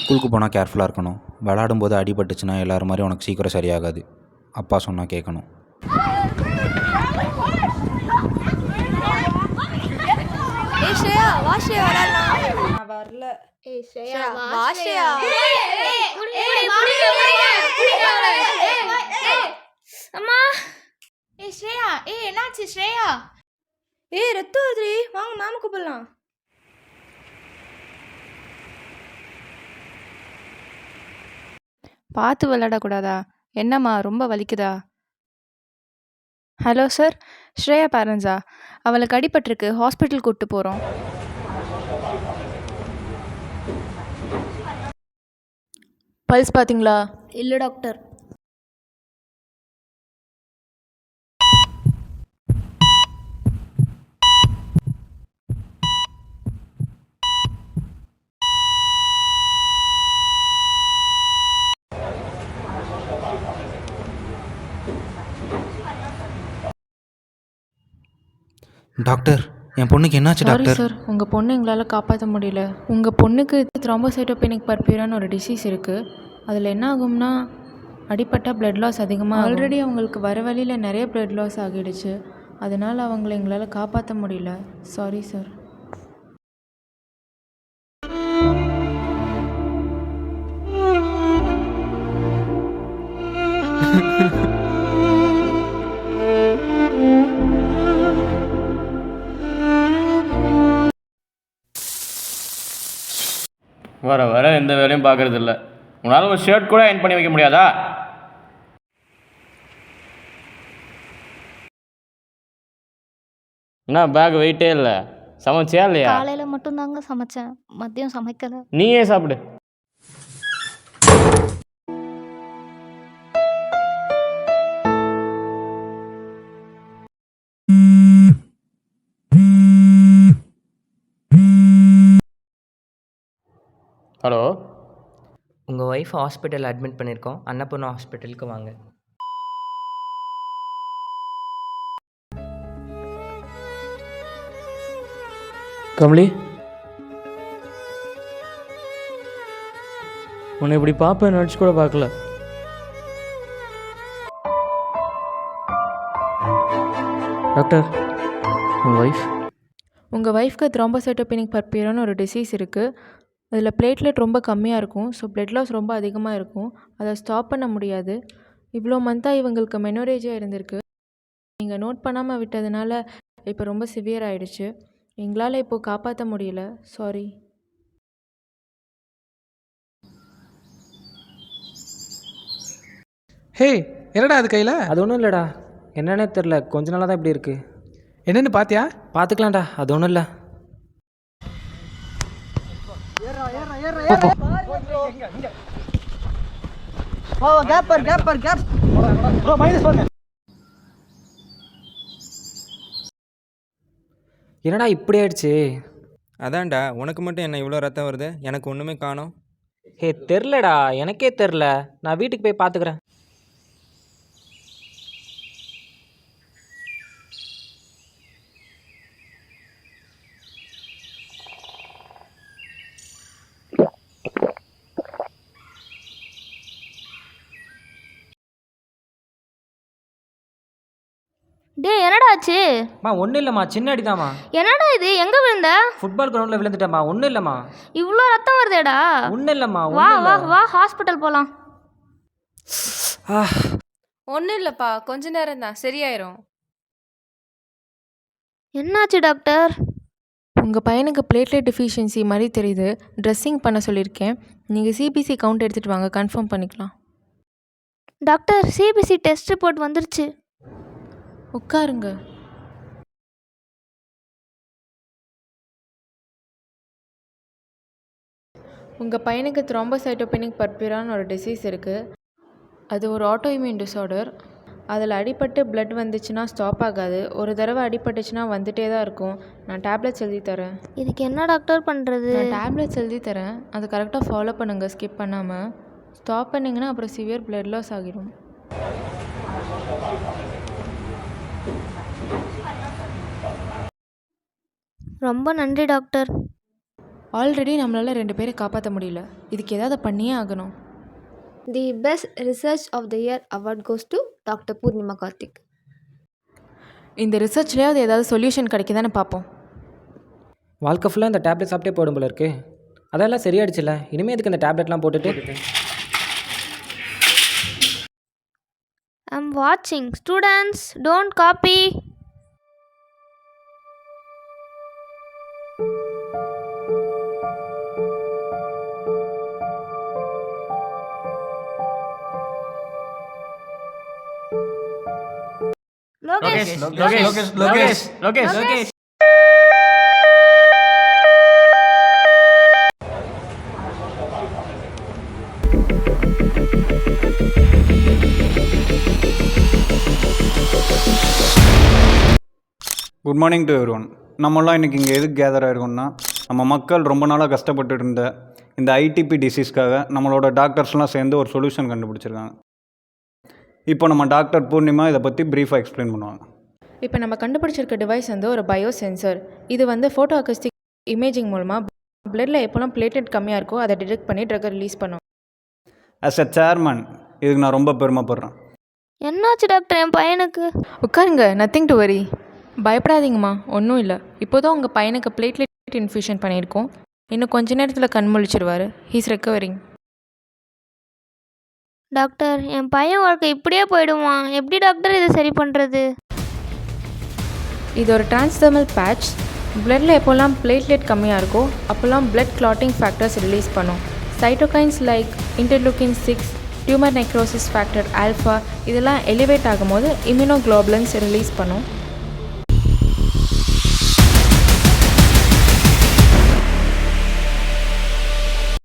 ஸ்கூலுக்கு போனால் கேர்ஃபுல்லாக இருக்கணும். விளாடும்போது அடிபட்டுச்சுன்னா எல்லோரும் மாதிரி உனக்கு சீக்கிரம் சரியாகாது. அப்பா சொன்னால் கேட்கணும். ஏய் ஸ்ரேயா, வா ஸ்ரேயா விளையாடலாம். நான் வரல. ஏய் ஸ்ரேயா வா ஸ்ரேயா. அம்மா. ஏய் ஸ்ரேயா, என்னாச்சு ஸ்ரேயா? ஏய் ரத்தம் வருதுடி, வாங்க மாமா கூப்பிடலாம். பார்த்து விளையாடக்கூடாதா? என்னம்மா ரொம்ப வலிக்குதா? ஹலோ சார், ஸ்ரேயா பேரண்ட்ஸா? அவளுக்கு அடிபட்டிருக்கு, ஹாஸ்பிட்டல் கூப்பிட்டு போகிறோம். பல்ஸ் பார்த்தீங்களா? இல்லை டாக்டர். டாக்டர், என் பொண்ணுக்கு என்னாச்சு சாரி டாக்டர்? சார், உங்கள் பொண்ணு எங்களால் காப்பாற்ற முடியல. உங்கள் பொண்ணுக்கு த்ரோம்போசைட்டோபெனிக் பர்பியூரான்னு ஒரு டிசீஸ் இருக்குது. அதில் என்ன ஆகும்னா, அடிப்பட்டால் பிளட் லாஸ் அதிகமாக. ஆல்ரெடி அவங்களுக்கு வர வழியில் நிறைய பிளட் லாஸ் ஆகிடுச்சு. அதனால் அவங்கள எங்களால் காப்பாற்ற முடியல. Sorry sir. வர வர எந்த வேலையும் பார்க்கறது இல்லை. உன்னால் ஒரு ஷர்ட் கூட அயர்ன் பண்ணி வைக்க முடியாதா? என்ன பேக் வெயிட்டே இல்லை. சமைச்சியா இல்லையா? காலையில் மட்டும்தாங்க சமைச்சேன், மதியம் சமைக்கலை. நீயே சாப்பிடு. ஹலோ, உங்கள் ஒய்ஃப் ஹாஸ்பிட்டல் அட்மிட் பண்ணியிருக்கோம். அன்னபூர்ணா ஹாஸ்பிட்டலுக்கு வாங்க. கமலி, உன்னை இப்படி பார்ப்பேன் நினச்சி கூட பார்க்கல. டாக்டர், உங்கள் ஒய்ஃப்க்கு த்ரோம்போசைட்டோபெனிக் பர்பியூரான்னு ஒரு டிசீஸ் இருக்குது. அதில் பிளேட்லெட் ரொம்ப கம்மியாக இருக்கும். ஸோ பிளட் லாஸ் ரொம்ப அதிகமாக இருக்கும். அதை ஸ்டாப் பண்ண முடியாது. இவ்வளோ மந்த்தாக இவங்களுக்கு மெனோரேஜாக இருந்திருக்கு. நீங்கள் நோட் பண்ணாமல் விட்டதுனால இப்போ ரொம்ப சிவியர் ஆகிடுச்சு. எங்களால் இப்போது காப்பாற்ற முடியல. சாரி. ஹே, என்னடா அது கையில்? அது ஒன்றும் இல்லைடா, என்னன்னே தெரில, கொஞ்ச நாளாக தான் இப்படி இருக்குது. என்னென்னு பார்த்தியா? பார்த்துக்கலாம்டா, அது ஒன்றும் இல்லை. என்னடா இப்படி ஆயிடுச்சு? அதான்டா, உனக்கு மட்டும் என்ன இவ்வளோ ரத்தம் வருது, எனக்கு ஒன்றுமே காணோம். ஹே, தெரிலடா, எனக்கே தெரில. நான் வீட்டுக்கு போய் பார்த்துக்கிறேன். டே என்னடா ஆச்சு? ஒன்றும் இல்லைம்மா, சின்ன அடிதாம்மா. என்னடா இது, எங்கே விழுந்த? ஃபுட்பால் கிரவுண்டில் விழுந்துட்டேம்மா. ஒன்றும் இல்லைம்மா. இவ்வளோ ரத்தம் வருதேடா. ஒன்றும் இல்லைம்மா. வா வா வா, ஹாஸ்பிட்டல் போகலாம். ஒன்றும் இல்லைப்பா, கொஞ்ச நேரம் தான் சரியாயிரும். என்னாச்சு டாக்டர்? உங்கள் பையனுக்கு பிளேட்லெட் டெஃபிஷியன்சி மாதிரி தெரியுது. ட்ரெஸ்ஸிங் பண்ண சொல்லியிருக்கேன். நீங்கள் சிபிசி கவுண்ட் எடுத்துகிட்டு வாங்க, கன்ஃபார்ம் பண்ணிக்கலாம். டாக்டர், சிபிசி டெஸ்ட் ரிப்போர்ட் வந்துருச்சு. உட்காருங்க. உங்கள் பையனுக்கு த்ரோம்போசைட்டோபெனிக் பர்பியூரான்னு ஒரு டிசீஸ் இருக்குது. அது ஒரு ஆட்டோஇம்யூன் டிஸார்டர். அதில் அடிபட்டு பிளட் வந்துச்சுன்னா ஸ்டாப் ஆகாது. ஒரு தடவை அடிபட்டுச்சுன்னா வந்துட்டே தான் இருக்கும். நான் டேப்லெட்ஸ் எழுதி தரேன். இதுக்கு என்ன டாக்டர் பண்ணுறது? நான் டேப்லெட்ஸ் எழுதி தரேன், அதை கரெக்டாக ஃபாலோ பண்ணுங்கள், ஸ்கிப் பண்ணாமல். ஸ்டாப் பண்ணிங்கன்னா அப்புறம் சிவியர் பிளட் லாஸ் ஆகிடும். ரொம்ப நன்றி டாக்டர். ஆல்ரெடி நம்மளால் 2 பேரை காப்பாற்ற முடியல. இதுக்கு ஏதாவது பண்ணியே ஆகணும். The best research of the year award goes to doctor Poornima Karthik. இந்த ரிசர்ச்லேயாவது ஏதாவது சொல்யூஷன் கிடைக்குதான்னு பார்ப்போம். வாழ்க்கை ஃபுல்லாக இந்த டேப்லெட் சாப்பிட்டே போயிடும் போல இருக்கு. அதெல்லாம் சரியாயிடுச்சுல, இனிமேல் இதுக்கு இந்த டேப்லெட்லாம் போட்டுட்டு. ஐம் வாட்சிங். Students, don't copy. Lokesh. Good morning to everyone. நம்மளாம் இன்றைக்கி இங்கே எதுக்கு கேதர் ஆகிருக்கோம்னா, நம்ம மக்கள் ரொம்ப நாளாக கஷ்டப்பட்டு இருந்த இந்த ஐடிபி டிசீஸ்க்காக நம்மளோட டாக்டர்ஸ்லாம் சேர்ந்து ஒரு சொல்யூஷன் கண்டுபிடிச்சிருக்காங்க. இப்போ நம்ம டாக்டர் பூர்ணிமா இதை பற்றி ப்ரீஃபாக எக்ஸ்பிளைன் பண்ணுவாங்க. இப்போ நம்ம கண்டுபிடிச்சிருக்க டிவைஸ் ஒரு பயோ சென்சர். இது ஃபோட்டோ அக்கஸ்டிக் இமேஜிங் மூலமாக பிளட்டில் எப்போலாம் பிளேட்லெட் கம்மியாக இருக்கோ அதை டிடெக்ட் பண்ணி ட்ரக்கை ரிலீஸ் பண்ணும். ஆஸ் அ சேர்மன் இதுக்கு நான் ரொம்ப பெருமைப்படுறேன். என்னாச்சு டாக்டர் என் பையனுக்கு? உட்காருங்க, நத்திங் டு வரி. பயப்படாதீங்கம்மா, ஒன்றும் இல்லை. இப்போ தான் உங்கள் பையனுக்கு பிளேட்லெட் இன்ஃபியூஷன் பண்ணியிருக்கோம். இன்னும் கொஞ்ச நேரத்தில் கண் முழிச்சிடுவார். He's recovering. டாக்டர், என் பையன் வாழ்க்கை இப்படியே போயிடுமா? எப்படி டாக்டர் இதை சரி பண்ணுறது? இது ஒரு டிரான்ஸ்தர்மல் பேட்ச். பிளட்டில் எப்போல்லாம் பிளேட்லெட் கம்மியாக இருக்கோ அப்போல்லாம் பிளட் கிளாட்டிங் ஃபேக்டர்ஸ் ரிலீஸ் பண்ணும். Cytokines like interleukin 6, tumour necrosis factor alpha இதெல்லாம் எலிவேட் ஆகும்போது இம்யூனோகுளோபுலன்ஸ் ரிலீஸ் பண்ணும்.